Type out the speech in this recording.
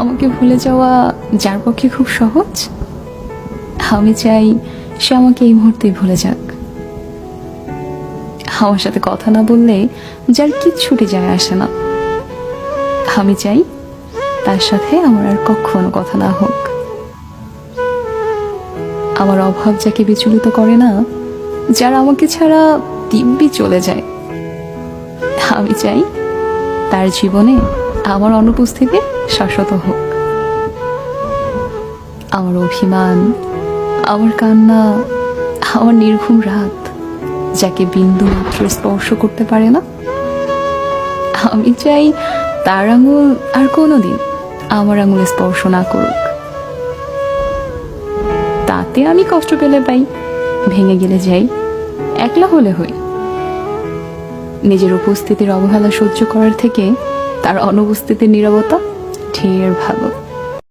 আমাকে ভুলে যাওয়া যার পক্ষে খুব সহজ, আমি চাই সে আমাকে এই মুহূর্তেই ভুলে যাক। আমার সাথে কথা না বললে যার কিচ্ছুটি যায় আসে না, আমি চাই তার সাথে আমার আর কখনো কথা না হোক। আমার অভাব যাকে বিচলিত করে না, যারা আমাকে ছাড়া দিব্যি চলে যায়, আমি চাই তার জীবনে আমার অনুপস্থিতি শাশ্বত হোক। আমার অভিমান, আমার কান্না, আমার নির্ঘুম রাত যাকে বিন্দু মাত্র স্পর্শ করতে পারে না, আমি চাই তার আঙুল আর কোনোদিন আমার আঙুলে স্পর্শ না করুক। তাতে আমি কষ্ট পেলে পাই, ভেঙে গেলে যাই, একলা হলে হই। নিজের উপস্থিতির অবহেলা সহ্য করার থেকে তার অনুপস্থিতির নীরবতা ঢের ভালো।